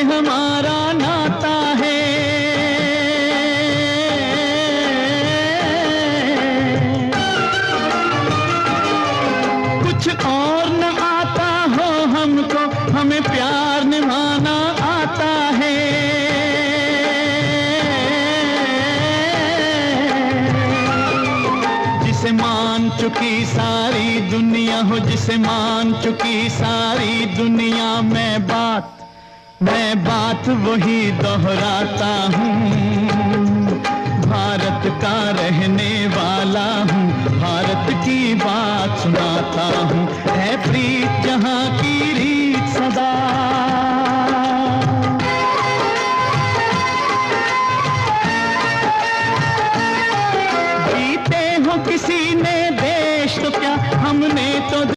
हमारा नाता है। कुछ और न आता हो हमको, हमें प्यार निभाना आता है। जिसे मान चुकी सारी दुनिया हो, जिसे मान चुकी सारी दुनिया, मैं बात वही दोहराता हूँ। भारत का रहने वाला हूँ, भारत की बात सुनाता हूँ। है प्रीत